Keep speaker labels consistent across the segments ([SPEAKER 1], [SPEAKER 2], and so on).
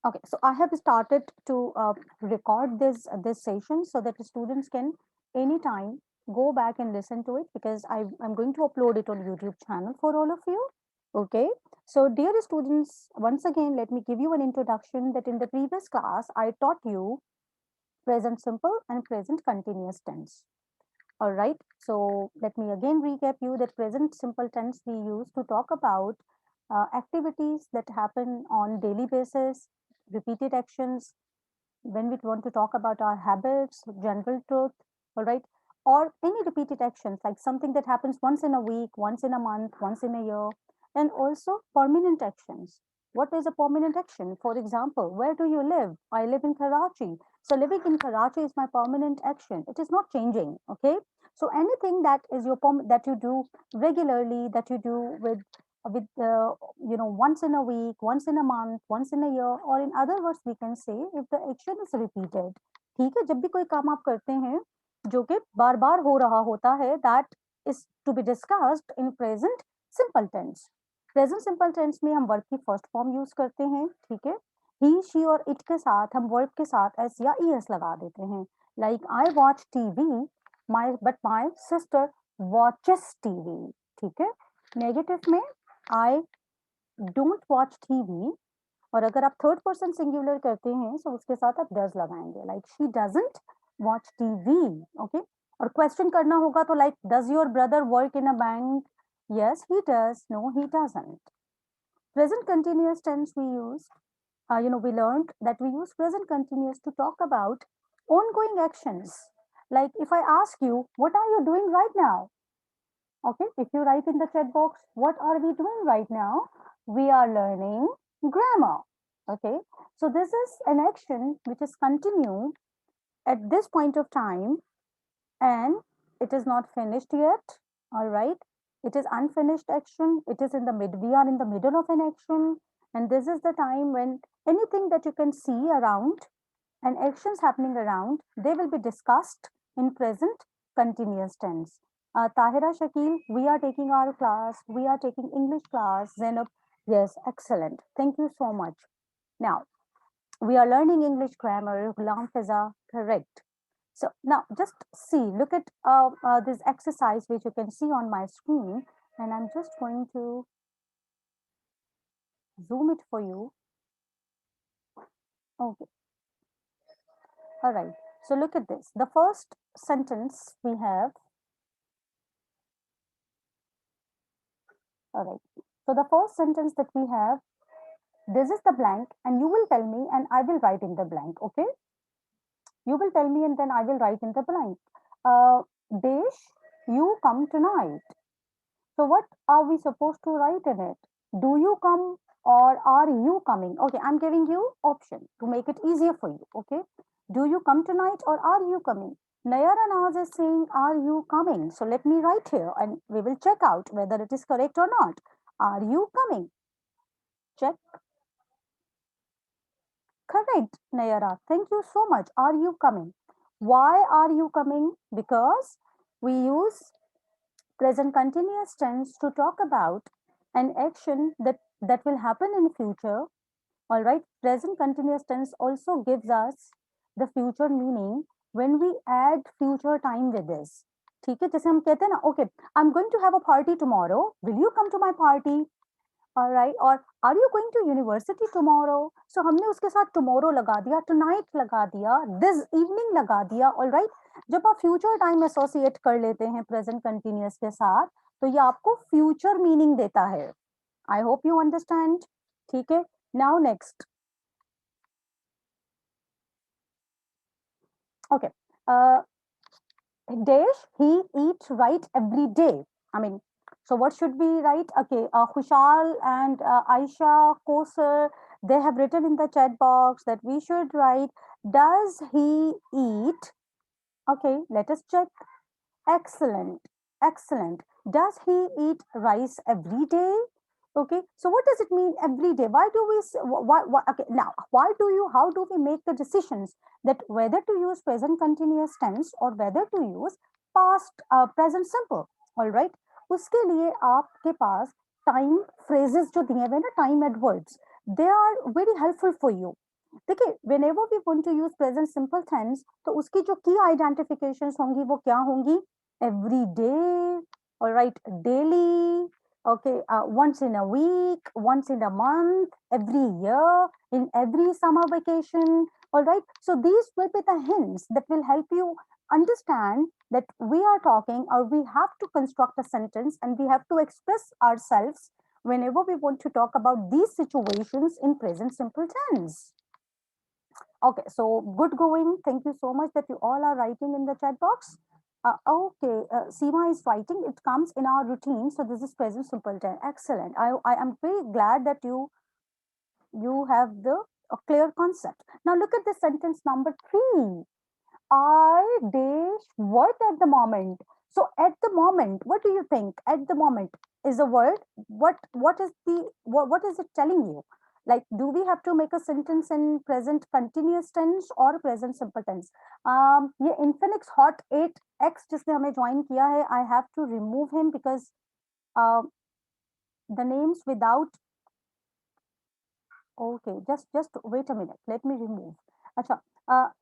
[SPEAKER 1] Okay, so I have started to record this session so that the students can anytime go back and listen to it, because I'm going to upload it on YouTube channel for all of you. Okay, so dear students, once again let me give you an introduction that in the previous class I taught you present simple and present continuous tense. All right, so let me again recap you that present simple tense we use to talk about activities that happen on daily basis, repeated actions, when we want to talk about our habits, general truth, all right, or any repeated actions like something that happens once in a week, once in a month, once in a year, and also permanent actions. What is a permanent action? For example, where do you live? I live in Karachi. So living in Karachi is my permanent action. It is not changing. Okay. So anything that is your that you do regularly, that you do with once in a week, once in a month, once in a year, or in other words we can say if the action is repeated. ठीक है, जब भी कोई काम आप करते हैं जो कि बार बार हो रहा होता है, that is to be discussed in present simple tense. Present simple tense में हम वर्ब की फर्स्ट फॉर्म यूज करते हैं, ठीक है। ही शी और इट के साथ हम वर्ब के साथ एस या ई एस लगा देते हैं, like I watch TV my sister watches TV, ठीक है। नेगेटिव में आई डोंट वॉच टीवी, और अगर आप थर्ड पर्सन सिंगुलर करते हैं तो उसके साथ आप डज लगाएंगे, like she doesn't watch TV. Okay, और क्वेश्चन करना होगा तो like does your brother work in a bank? Yes he does, no he doesn't. Present continuous tense we use, we learned that we use present continuous to talk about ongoing actions. Like if I ask you, what are you doing right now? Okay, if you write in the chat box, what are we doing right now? We are learning grammar. Okay, so this is an action which is continued at this point of time and it is not finished yet. All right, it is unfinished action. It is in the mid, we are in the middle of an action, and this is the time when anything that you can see around and actions happening around, they will be discussed in present continuous tense. Tahira Shakil, we are taking our class, we are taking English class. Zainab, yes, excellent. Thank you so much. Now, we are learning English grammar. Ghulam Fiza, correct. So now just see, look at this exercise which you can see on my screen, and I'm just going to zoom it for you. Okay, all right. So look at this. The first sentence we have, all right. So the first sentence that we have, this is the blank, and you will tell me, and I will write in the blank. Okay, you will tell me, and then I will write in the blank. Desh, you come tonight. So what are we supposed to write in it? Do you come or are you coming? Okay, I'm giving you option to make it easier for you. Okay, do you come tonight or are you coming? Nayara Naz is saying, are you coming? So let me write here and we will check out whether it is correct or not. Are you coming? Check. Correct, Nayara. Thank you so much. Are you coming? Why are you coming? Because we use present continuous tense to talk about an action that will happen in future. All right, present continuous tense also gives us the future meaning when we add future time with this. ठीक है, जैसे हम कहते हैं ना, okay, I'm going to have a party tomorrow, will you come to my party? All right, or are you going to university tomorrow? So हमने उसके साथ tomorrow लगा दिया, tonight लगा दिया, this evening लगा दिया. All right, जब आप future time associate कर लेते हैं present continuous के साथ, तो ये आपको future meaning देता है. I hope you understand. ठीक है, now next. Okay, Desh, he eats right every day. I mean, so what should we write? Okay, Khushal and Aisha Koser, they have written in the chat box that we should write, does he eat? Okay, let us check. Excellent, excellent. Does he eat rice every day? Okay, so what does it mean every day? Why do we, why, okay, now, why do you, how do we make the decisions that whether to use present continuous tense or whether to use past present simple? All right, उसके लिए आपके पास time phrases जो दिए हुए ना, time adverbs, they are very helpful for you. देखिए whenever we want to use present simple tense, तो उसकी जो key identifications होंगी वो क्या होंगी? Every day, all right, daily, okay, once in a week, once in a month, every year, in every summer vacation, all right. So these will be the hints that will help you understand that we are talking, or we have to construct a sentence and we have to express ourselves whenever we want to talk about these situations in present simple tense. Okay, so good going. Thank you so much that you all are writing in the chat box. Okay, Seema is writing. It comes in our routine. So this is present simple tense. Excellent. I am very glad that you have the a clear concept. Now look at the sentence number 3. I dash work at the moment. So at the moment, what do you think? At the moment is a word. What is the what is it telling you? Like, do we have to make a sentence in present continuous tense or present simple tense? ये Infinix Hot 8X जिसने हमें join किया है, I have to remove him because uh, the names without. Okay, just wait a minute. Let me remove. Acha,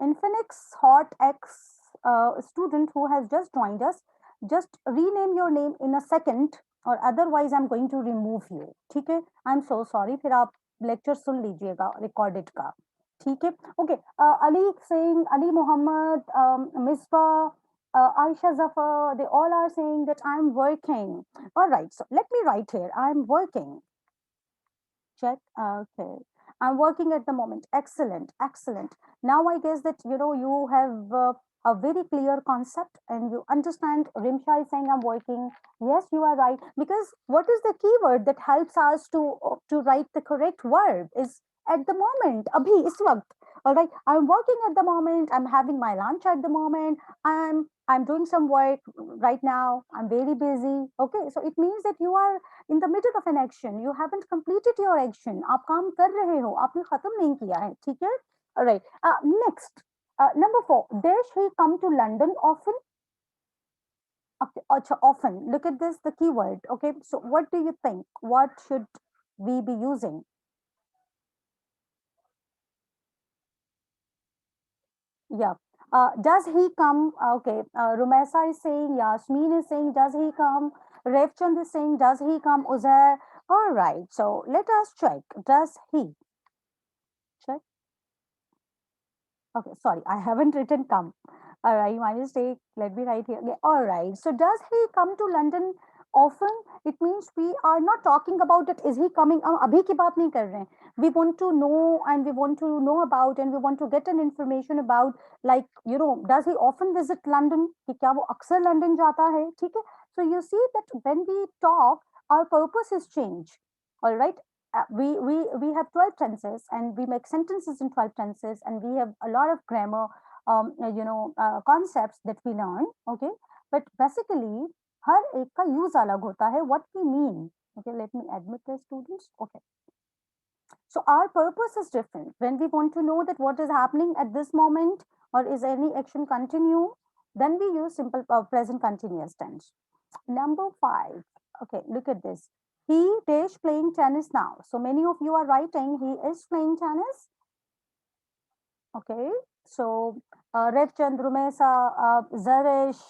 [SPEAKER 1] Infinix Hot X student who has just joined us, just rename your name in a second, or otherwise I'm going to remove you. ठीक है? I'm so sorry. फिर आप lecture सुन लीजिएगा recorded का. ठीक है? Okay. Ali saying, Ali Muhammad, Misbah, Aisha Zafar, they all are saying that I'm working. All right. So let me write here. I'm working. Check. Okay. I'm working at the moment. Excellent. Excellent. Now I guess that you have a very clear concept and you understand. Rimsha is saying I'm working. Yes, you are right. Because what is the keyword that helps us to write the correct verb is at the moment. Abhi, is waqt. All right. I'm working at the moment. I'm having my lunch at the moment. I'm doing some work right now. I'm very busy. Okay. So it means that you are in the middle of an action. You haven't completed your action. आप काम कर रहे हो, आपने खत्म नहीं किया है, ठीक है? All right. Next, number 4. Does he come to London often? Okay, often. Look at this, the keyword. Okay, so what do you think? What should we be using? Yeah. Does he come? Okay. Rumesa is saying, Yasmin is saying, does he come? Revchand is saying, does he come? Uzair. All right. So let us check. Does he? Check. Okay, sorry, I haven't written come. All right, my mistake. Let me write here. Okay, all right. So does he come to London often? It means we are not talking about it. Is he coming? हम अभी की बात नहीं कर रहे हैं. We want to know and we want to know about and we want to get an information about, like, does he often visit London? कि क्या वो अक्सर London जाता है? ठीक है? So you see that when we talk, our purpose is change. All right. We have 12 tenses and we make sentences in 12 tenses and we have a lot of grammar concepts that we learn, okay, but basically हर एक का use अलग होता है, what we mean. Okay, let me admit the students. Okay, so our purpose is different when we want to know that what is happening at this moment or is any action continue, then we use simple present continuous tense. Number 5. Okay, look at this. He is playing tennis now. So many of you are writing he is playing tennis. Okay, so Rev Chandrumesa, Zaresh,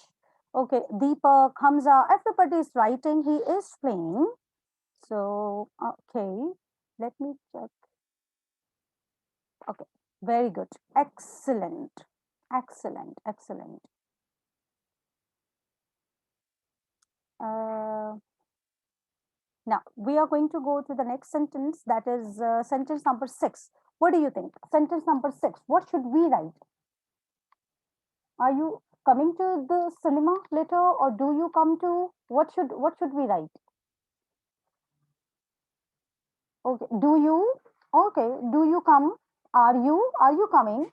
[SPEAKER 1] okay, Deepak, Hamza, everybody is writing he is playing. So, okay, let me check. Okay, very good. Excellent. Excellent. Excellent. Uh, Now, we are going to go to the next sentence, that is sentence number 6. What do you think? Sentence number 6. What should we write? Are you coming to the cinema later or do you come to what should we write? Okay, do you? Okay, do you come? Are you coming?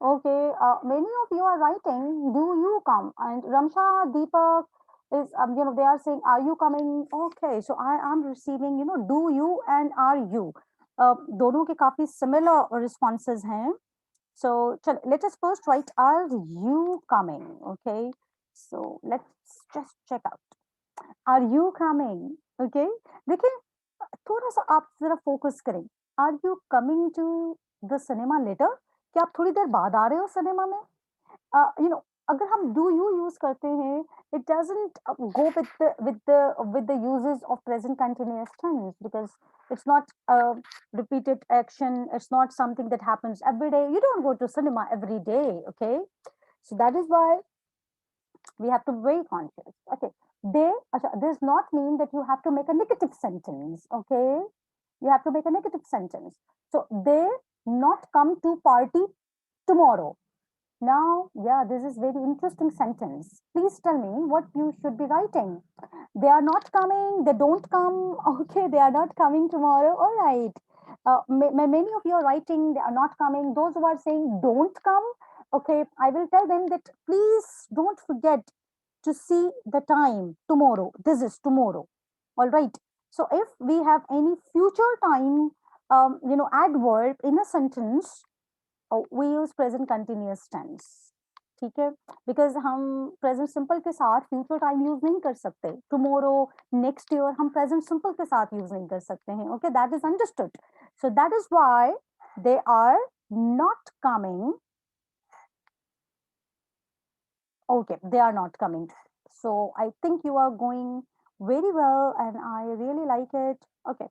[SPEAKER 1] Okay, many of you are writing, do you come? And Ramsha, Deepak is, they are saying, are you coming? Okay, so I am receiving, do you and are you? दोनों के काफी similar responses हैं. So let us first write, are you coming? Okay, so let's just check out. Are you coming? Okay, देखिए थोड़ा सा आप जरा focus करें. Are you coming to the cinema later? क्या आप थोड़ी देर बाद आ रहे हो सिनेमा में? You know, अगर हम do you यूज करते हैं, it doesn't go with the uses of present continuous tense, because it's not a repeated action. It's not something that happens every day. You don't go to cinema every day, okay? So that is why we have to be very conscious. Okay, they does not mean that you have to make a negative sentence. Okay, you have to make a negative sentence. So they not come to party tomorrow. Now, yeah, this is very interesting sentence. Please tell me what you should be writing. They are not coming. They don't come. Okay, they are not coming tomorrow. All right. Many of you are writing. They are not coming. Those who are saying don't come. Okay, I will tell them that please don't forget to see the time tomorrow. This is tomorrow. All right. So if we have any future time, adverb in a sentence, we use present continuous tense. ठीक है, because हम present simple के साथ future time use नहीं कर सकते. Tomorrow, next year हम present simple के साथ यूज नहीं कर सकते हैं. Okay, that is understood. So that is why they are not coming. Okay, they are not coming. So I think you are going very well and I really like it. Okay,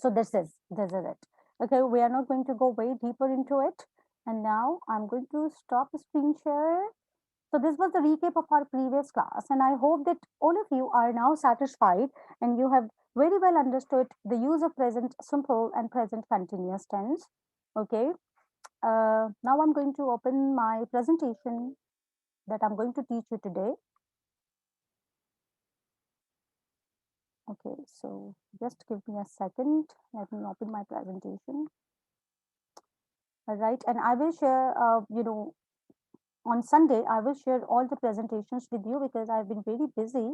[SPEAKER 1] so this is it. Okay, we are not going to go way deeper into it. And now I'm going to stop the screen share. So this was the recap of our previous class, and I hope that all of you are now satisfied and you have very well understood the use of present simple and present continuous tense. Okay, now I'm going to open my presentation that I'm going to teach you today. Okay, so just give me a second. Let me open my presentation. All right, and I will share, on Sunday, I will share all the presentations with you because I've been very busy.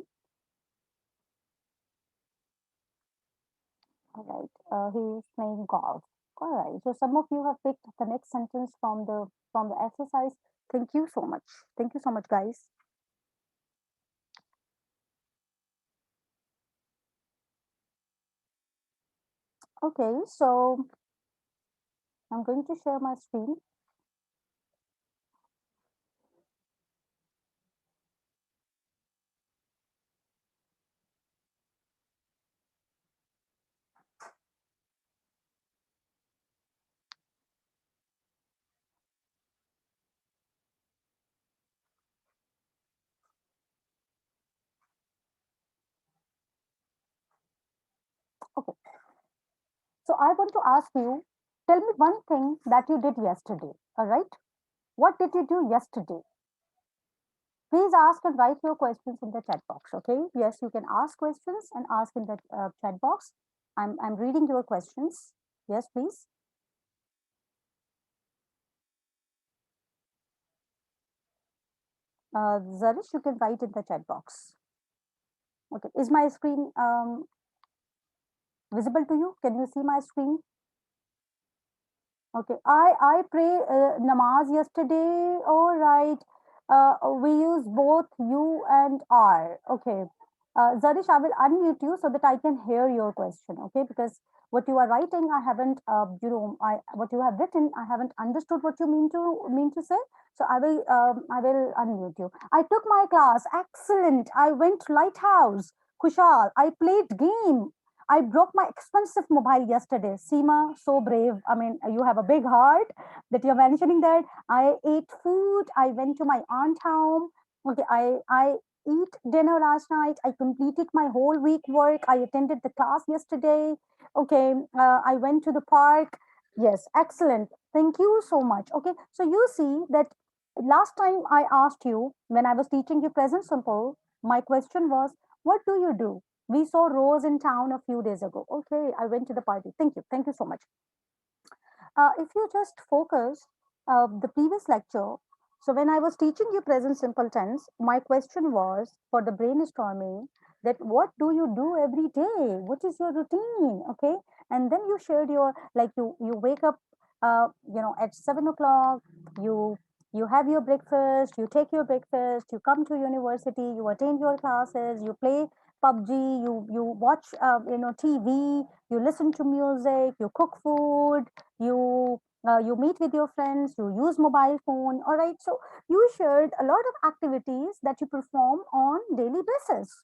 [SPEAKER 1] All right, he's playing golf. All right, so some of you have picked the next sentence from the exercise. Thank you so much. Thank you so much, guys. Okay, so I'm going to share my screen. Okay, so I want to ask you, tell me one thing that you did yesterday. All right, what did you do yesterday? Please ask and write your questions in the chat box. Okay, yes, you can ask questions and ask in the chat box. I'm reading your questions. Yes, please. Zarish, you can write in the chat box. Okay, is my screen visible to you? Can you see my screen? Okay, I pray namaz yesterday. All right, we use both you and R. Okay, Zarish, I will unmute you so that I can hear your question. Okay, because what you are writing, I haven't, I what you have written, I haven't understood what you mean to say. So I will unmute you. I took my class. Excellent. I went lighthouse. Kushal, I played game. I broke my expensive mobile yesterday. Seema, so brave. I mean, you have a big heart that you're mentioning that. I ate food. I went to my aunt home. Okay, I eat dinner last night. I completed my whole week work. I attended the class yesterday. Okay, I went to the park. Yes, excellent. Thank you so much. Okay, so you see that last time I asked you when I was teaching you present simple, my question was, what do you do? We saw Rose in town a few days ago. Okay, I went to the party. Thank you. Thank you so much. If you just focus the previous lecture, so when I was teaching you present simple tense, my question was for the brainstorming that what do you do every day? What is your routine? Okay, and then you shared your like you wake up, at 7 o'clock. You you have your breakfast. You take your breakfast. You come to university. You attend your classes. You play PUBG, you watch TV, you listen to music, you cook food, you meet with your friends, you use mobile phone. All right, so you shared a lot of activities that you perform on daily basis.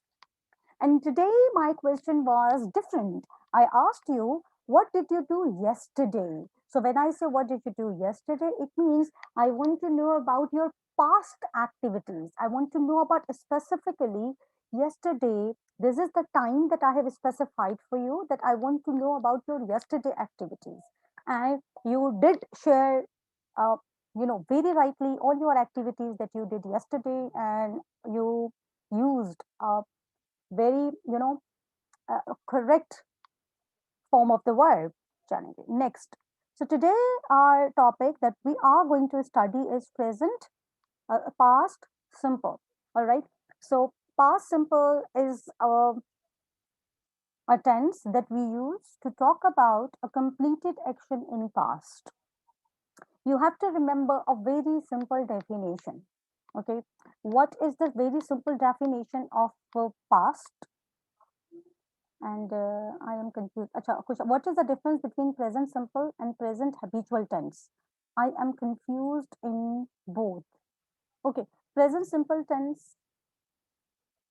[SPEAKER 1] And today my question was different. I asked you, what did you do yesterday? So when I say what did you do yesterday, it means I want to know about your past activities. I want to know about specifically yesterday. This is the time that I have specified for you, that I want to know about your yesterday activities. And you did share, uh, very rightly all your activities that you did yesterday, and you used very, correct form of the verb, Janani. Next. So today our topic that we are going to study is present, past simple. All right. So past simple is a tense that we use to talk about a completed action in past. You have to remember a very simple definition. Okay. What is the very simple definition of past? And I am confused. Acha, what is the difference between present simple and present habitual tense? I am confused in both. Okay, present simple tense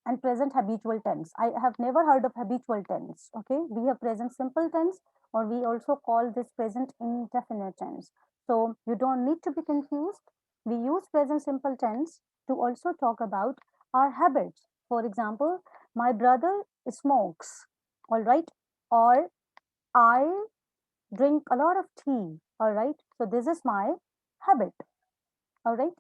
[SPEAKER 1] and present habitual tense. I have never heard of habitual tense. Okay, we have present simple tense, or we also call this present indefinite tense. So you don't need to be confused. We use present simple tense to also talk about our habits. For example, my brother smokes, all right, or I drink a lot of tea, all right. So this is my habit, all right.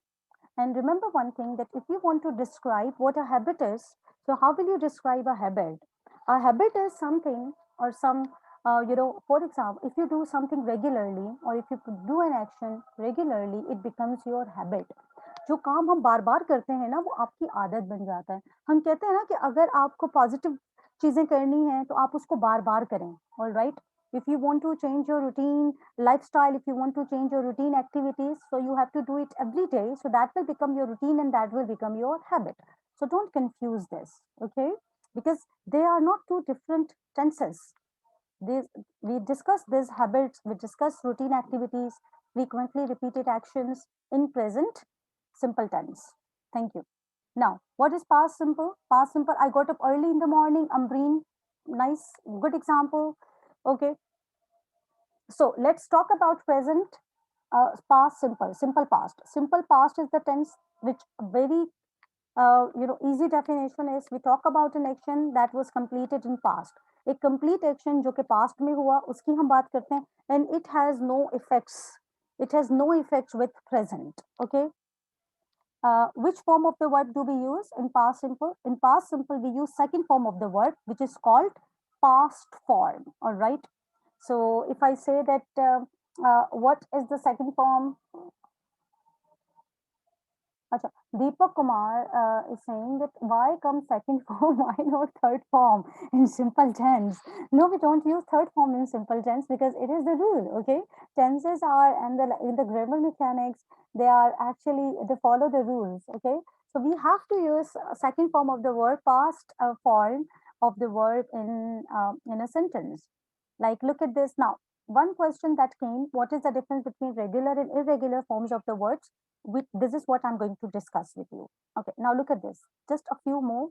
[SPEAKER 1] And remember one thing, that if you want to describe what a habit is, so how will you describe a habit? A habit is something or some, for example, if you do something regularly or if you do an action regularly, it becomes your habit. जो काम हम बार बार करते हैं ना, वो आपकी आदत बन जाता है. हम कहते हैं ना कि अगर आपको पॉजिटिव चीजें करनी है तो आप उसको बार बार करें. All right, if you want to change your routine lifestyle, if you want to change your routine activities, so you have to do it every day, so that will become your routine and that will become your habit. So don't confuse this, okay, because they are not two different tenses. These, we discuss these habits, we discuss routine activities, frequently repeated actions in present simple tense. Thank you. Now, what is past simple? Past simple, I got up early in the morning. Ambreen, nice, good example. Okay, so let's talk about present, past simple, simple past. Simple past is the tense which very easy definition is, we talk about an action that was completed in past. A complete action जो कि past में हुआ उसकी हम बात करते हैं, and it has no effects. It has no effects with present. Okay. Which form of the verb do we use in past simple? In past simple, we use second form of the verb, which is called past form. All right. So if I say that, what is the second form? Acha, Deepak Kumar is saying that why come second form, why not third form in simple tense? No, we don't use third form in simple tense because it is the rule. Okay, tenses are, and in the grammar mechanics, they are actually, they follow the rules. Okay, so we have to use second form of the word, past form of the verb in a sentence. Like, look at this now. One question that came: what is the difference between regular and irregular forms of the words? This is what I'm going to discuss with you. Okay, now look at this. Just a few more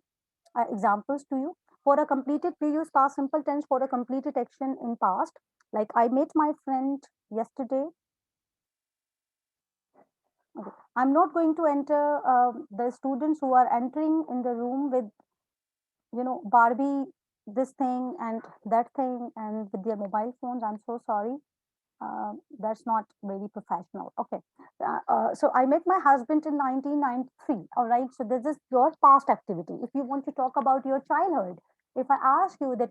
[SPEAKER 1] examples to you. For a completed, we use past simple tense for a completed action in past. Like, I met my friend yesterday. Okay. I'm not going to enter the students who are entering in the room with, Barbie, this thing and that thing, and with their mobile phones. I'm so sorry. That's not very professional. Okay. So I met my husband in 1993. All right. So this is your past activity. If you want to talk about your childhood, if I ask you that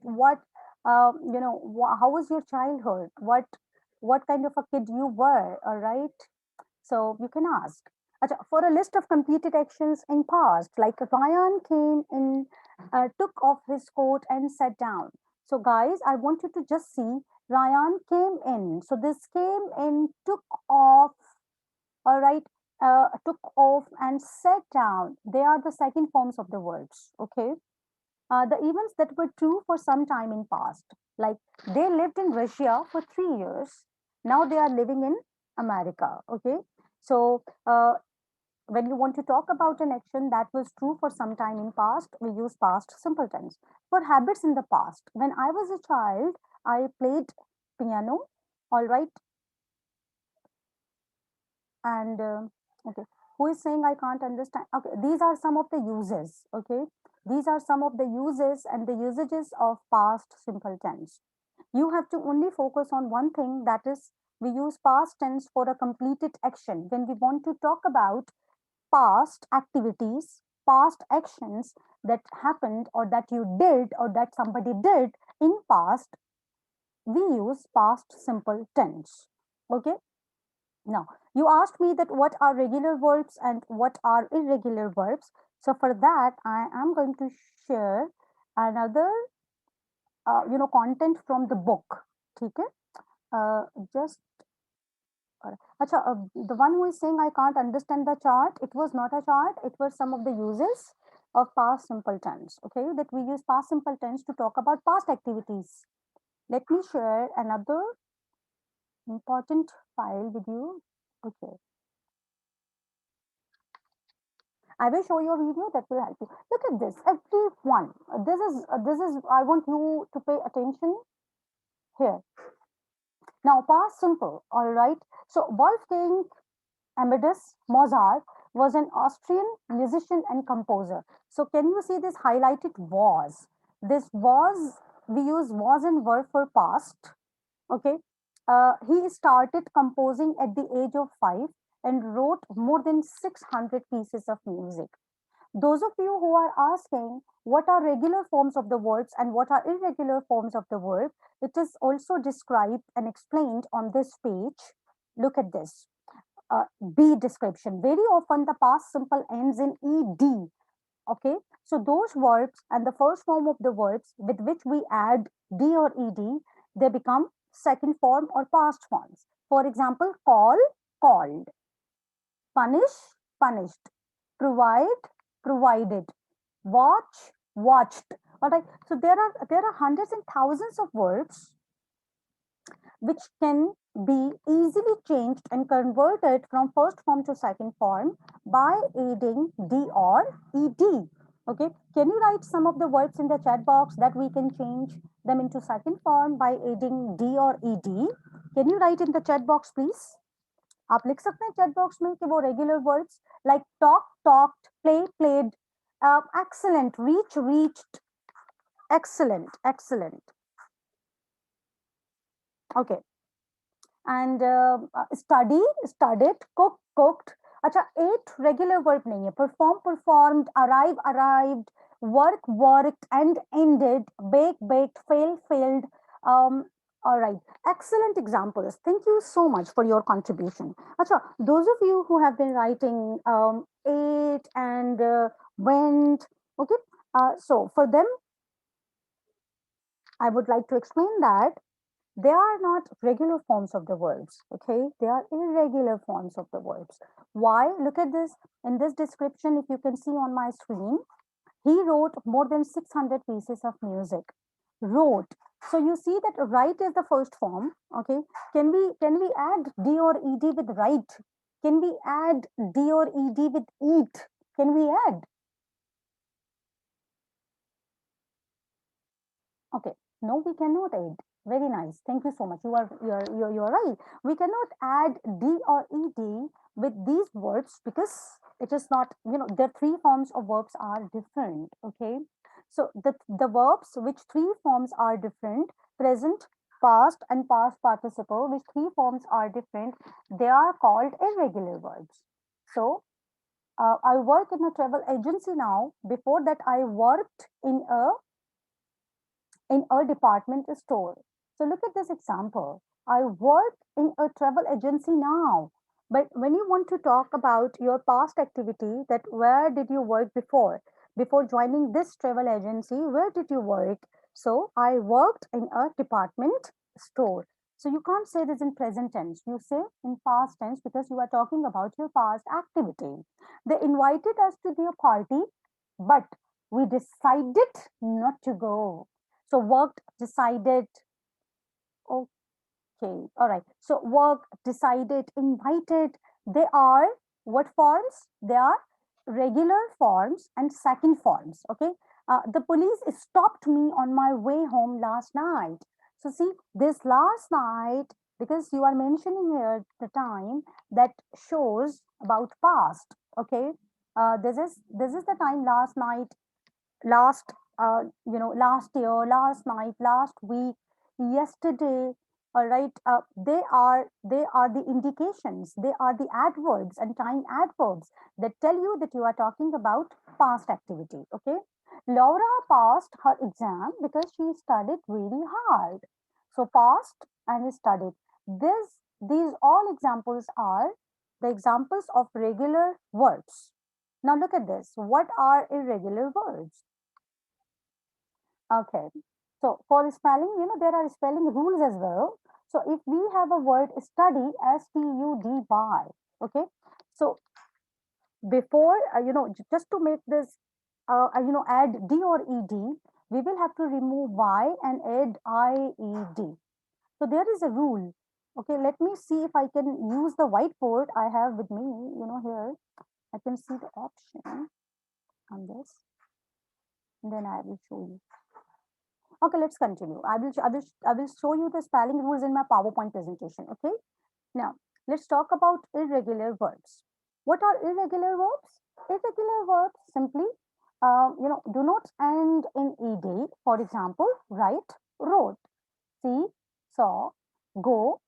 [SPEAKER 1] how was your childhood? What kind of a kid you were? All right. So you can ask. Acha, for a list of completed actions in past, like Ryan came in, took off his coat and sat down. So guys, I want you to just see, Ryan came in. So this came in, took off, all right, took off and sat down. They are the second forms of the words, okay? the events that were true for some time in past. Like they lived in Russia for 3 years. Now they are living in America. Okay. So when you want to talk about an action that was true for some time in past, we use past simple tense. For habits in the past, when I was a child, I played piano. All right. And okay, who is saying I can't understand? Okay, these are some of the uses. Okay, these are some of the uses and the usages of past simple tense. You have to only focus on one thing, that is we use past tense for a completed action. When we want to talk about past activities, past actions that happened or that you did or that somebody did in past, we use past simple tense. Okay. Now, you asked me that what are regular verbs and what are irregular verbs. So for that, I am going to share another, content from the book. Okay? Just, acha, the one who is saying I can't understand the chart, it was not a chart. It was some of the uses of past simple tense. Okay, that we use past simple tense to talk about past activities. Let me share another important file with you. Okay. I will show you a video that will help you. Look at this, everyone. This is. I want you to pay attention here. Now, past simple. All right. So, Wolfgang Amadeus Mozart was an Austrian musician and composer. So, can you see this highlighted was? This was, we use was and verb for past. Okay. He started composing at the age of 5 and wrote more than 600 pieces of music. Those of you who are asking what are regular forms of the verbs and what are irregular forms of the verb, it is also described and explained on this page. Look at this. B description. Very often the past simple ends in ed. Okay, so those verbs and the first form of the verbs with which we add d or ed, they become second form or past forms. For example, call, called; punish, punished; provide, provided; watch, watched. All right. So there are hundreds and thousands of verbs which can be easily changed and converted from first form to second form by adding d or ed. Okay. Can you write some of the verbs in the chat box that we can change them into second form by adding d or ed? Can you write in the chat box, please? आप लिख सकते हैं chat box में कि वो regular words like talk talked, play played, excellent, reach reached, excellent, excellent. Okay. And study, studied, cook, cooked. अच्छा, 8 regular verb नहीं है. Perform, performed, arrive, arrived, work, worked, and ended, bake, baked, fail, failed. All right, excellent examples. Thank you so much for your contribution. Acha, those of you who have been writing ate and went, okay. So for them, I would like to explain that they are not regular forms of the verbs. Okay, they are irregular forms of the verbs. Why? Look at this. In this description, if you can see on my screen, he wrote more than 600 pieces of music. Wrote. So you see that write is the first form. Okay. Can we add d or ed with write? Can we add d or ed with eat? Can we add? Okay. No, we cannot add. Very nice. Thank you so much. You are right. We cannot add d or ed with these verbs because it is not, the three forms of verbs are different. Okay. So the verbs which three forms are different, present, past, and past participle, which three forms are different, they are called irregular verbs. So I work in a travel agency now. Before that, I worked in a department store. So look at this example. I work in a travel agency now. But when you want to talk about your past activity, that where did you work before? Before joining this travel agency, where did you work? So I worked in a department store. So you can't say this in present tense. You say in past tense because you are talking about your past activity. They invited us to their party, but We decided not to go. So worked, decided. Okay, all right. So work, decided, invited. They are what forms? They are regular forms and second forms. Okay. The police stopped me on my way home last night. So see, this last night, because you are mentioning here the time that shows about past. Okay. This is the time last night, last last year, last night, last week, yesterday. All right, they are the indications, they are the adverbs and time adverbs that tell you that you are talking about past activity. Okay, Laura passed her exam because she studied really hard. So passed and studied. These all examples are the examples of regular verbs. Now look at this. What are irregular verbs? Okay. So for spelling, there are spelling rules as well. So if we have a word study, S-T-U-D-Y, okay. So before, just to make this, add D or ED, we will have to remove Y and add I-E-D. So there is a rule. Okay, let me see if I can use the whiteboard I have with me, here. I can see the option on this. And then I will show you. Okay, let's continue. I will show you the spelling rules in my PowerPoint presentation. Okay. Now let's talk about irregular verbs. What are irregular verbs? Irregular verbs simply, do not end in ed. For example, write, wrote, see, saw, go,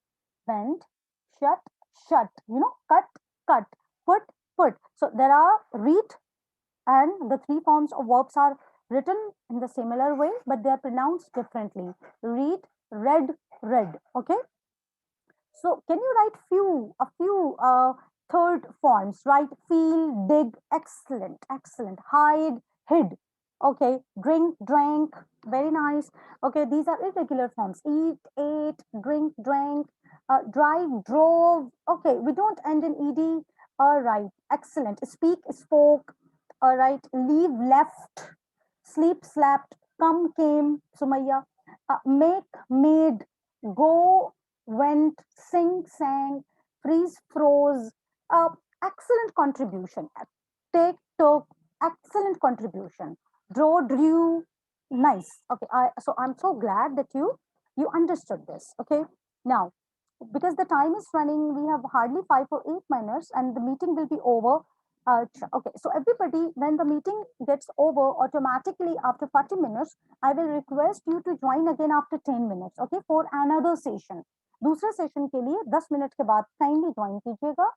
[SPEAKER 1] went, shut, shut. Cut, cut, put. So there are read, and the three forms of verbs are written in the similar way, but they are pronounced differently. Read, read, read. Okay. So can you write a few third forms? Write, feel, dig. Excellent, excellent. Hide, hid. Okay. Drink, drank. Very nice. Okay. These are irregular forms. Eat, ate, drink, drank. Drive, drove. Okay. We don't end in ed. All right. Excellent. Speak, spoke. All right. Leave, left. Sleep, slept. Come, came. Sumaya. Make, made. Go, went, sing, sang, freeze, froze. Excellent contribution. Take, took, excellent contribution. Draw, drew, nice. Okay, so I'm so glad that you understood this. Okay, now because the time is running, we have hardly 5 or 8 minutes, and the meeting will be over. Okay, so everybody, when the meeting gets over, automatically after 40 minutes, I will request you to join again after 10 minutes, okay, for another session. दूसरे session के लिए 10 minute के बाद kindly join कीजिएगा.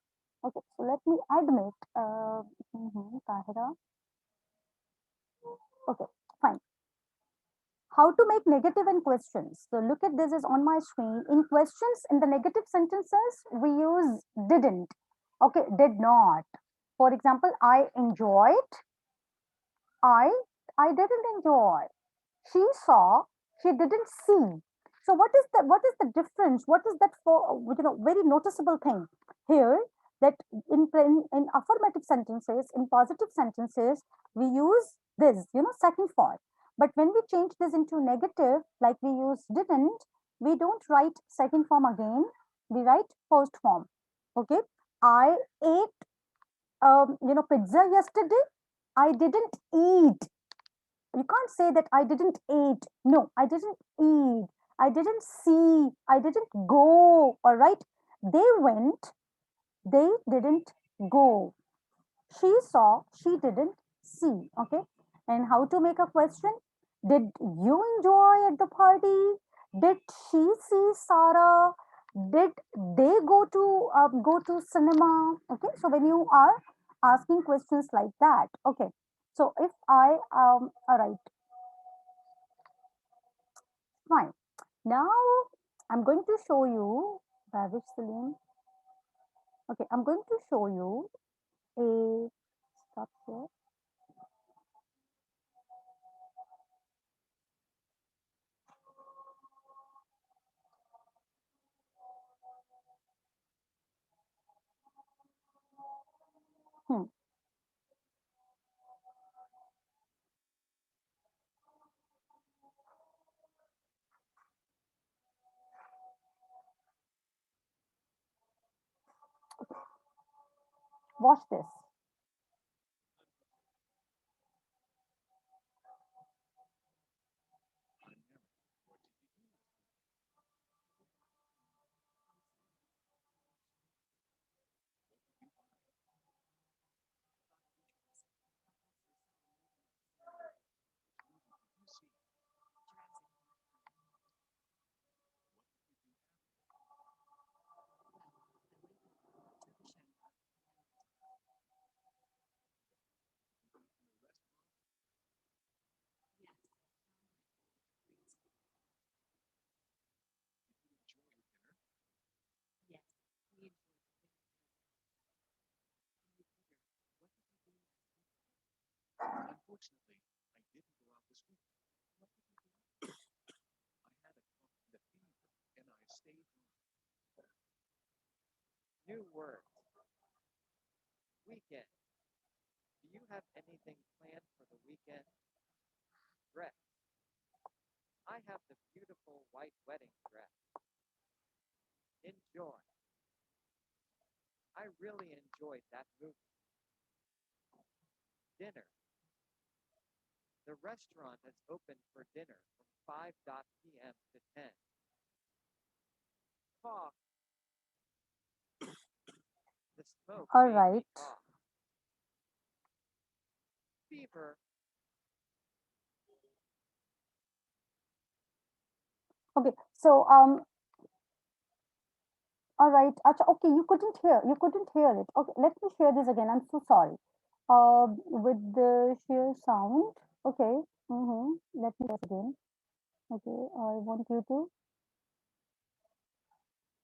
[SPEAKER 1] Okay, so let me admit Tahira. Okay, fine. How to make negative in questions. So look at this is on my screen. In questions, in the negative sentences, we use didn't. Okay, did not. For example, I enjoyed. I I didn't enjoy. She saw. She didn't see. So what is the difference? What is that for? Very noticeable thing here, that in affirmative sentences, in positive sentences, we use this, second form. But when we change this into negative, like we use didn't, we don't write second form again. We write first form. Okay. I ate pizza yesterday. I didn't eat. You can't say that I didn't eat. No, I didn't eat. I didn't see. I didn't go. All right. They went. They didn't go. She saw. She didn't see. Okay. And how to make a question? Did you enjoy at the party? Did she see Sarah? Did they go to cinema? Okay. So when you are asking questions like that, okay. So if I all right, fine. Now I'm going to show you Babish Salim. Okay, I'm going to show you a stop here. Hmm. Watch this.
[SPEAKER 2] New word. Weekend. Do you have anything planned for the weekend? Dress. I have the beautiful white wedding dress. Enjoy. I really enjoyed that movie. Dinner. The restaurant is open for dinner from 5 p.m. to 10. Cough. The smoke
[SPEAKER 1] All
[SPEAKER 2] made me
[SPEAKER 1] right.
[SPEAKER 2] cough. Fever.
[SPEAKER 1] Okay. So all right. Acha, okay, you couldn't hear it. Okay, let me share this again. I'm so sorry. With the share sound. Okay. Let me share again. Okay, I want you to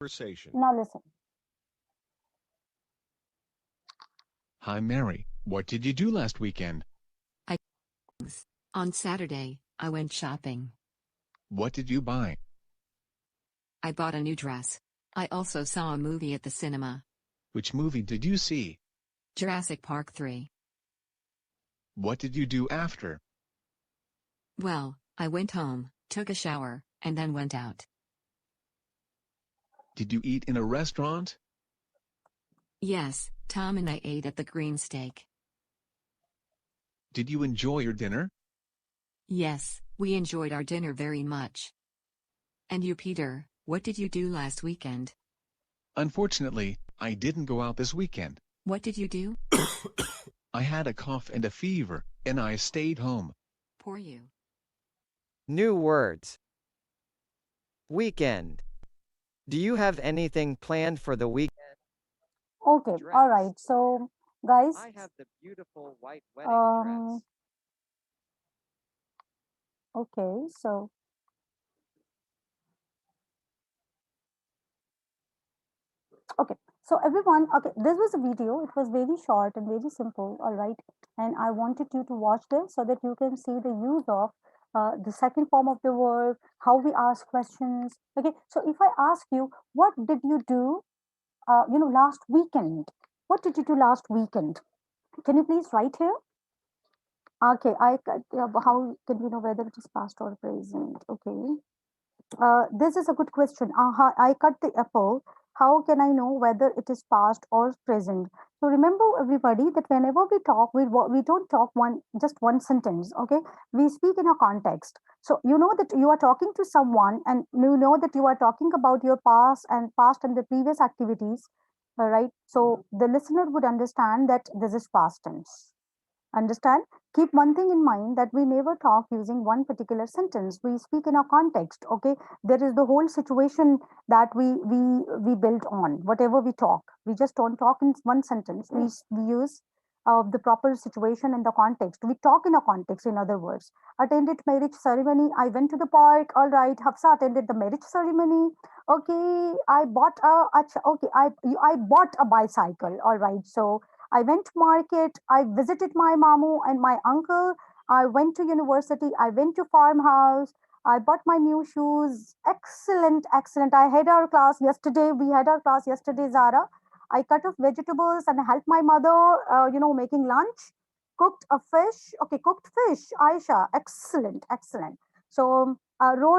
[SPEAKER 3] Conversation.
[SPEAKER 1] now listen.
[SPEAKER 3] Hi Mary, what did you do last weekend?
[SPEAKER 4] On Saturday, I went shopping.
[SPEAKER 3] What did you buy?
[SPEAKER 4] I bought a new dress. I also saw a movie at the cinema.
[SPEAKER 3] Which movie did you see?
[SPEAKER 4] Jurassic Park 3.
[SPEAKER 3] What did you do after?
[SPEAKER 4] Well, I went home, took a shower, and then went out.
[SPEAKER 3] Did you eat in a restaurant?
[SPEAKER 4] Yes, Tom and I ate at the Green Steak.
[SPEAKER 3] Did you enjoy your dinner?
[SPEAKER 4] Yes, we enjoyed our dinner very much. And you, Peter, what did you do last weekend?
[SPEAKER 3] Unfortunately, I didn't go out this weekend.
[SPEAKER 4] What did you do?
[SPEAKER 3] I had a cough and a fever, and I stayed home.
[SPEAKER 4] Poor you.
[SPEAKER 2] New words. Weekend. Do you have anything planned for the weekend?
[SPEAKER 1] Okay, all right.
[SPEAKER 2] Dress.
[SPEAKER 1] So guys,
[SPEAKER 2] I have the beautiful white wedding
[SPEAKER 1] um,
[SPEAKER 2] dress.
[SPEAKER 1] okay, so okay. So everyone, okay, this was a video. It was very short and very simple, all right. And I wanted you to watch this so that you can see the use of the second form of the verb, how we ask questions. Okay, so if I ask you, what did you do, last weekend? What did you do last weekend? Can you please write here? Okay, how can we know whether it is past or present? Okay. This is a good question. I cut the apple. How can I know whether it is past or present? So remember, everybody, that whenever we talk, we don't talk just one sentence. Okay, we speak in a context. So you know that you are talking to someone, and you know that you are talking about your past and the previous activities. All right. So the listener would understand that this is past tense. Understand? Keep one thing in mind, that we never talk using one particular sentence. We speak in a context. Okay, there is the whole situation that we built on whatever we talk. We just don't talk in one sentence. We use the proper situation and the context. We talk in a context. In other words, attended marriage ceremony. I went to the park. All right, Hafsa attended the marriage ceremony. Okay, I bought okay, I bought a bicycle. All right, so I went to market. I visited my mamu and my uncle. I went to university. I went to farmhouse. I bought my new shoes. Excellent, excellent. I had our class yesterday. We had our class yesterday, Zara. I cut off vegetables and helped my mother, making lunch. Cooked a fish. Okay, cooked fish. Aisha, excellent, excellent. So, rode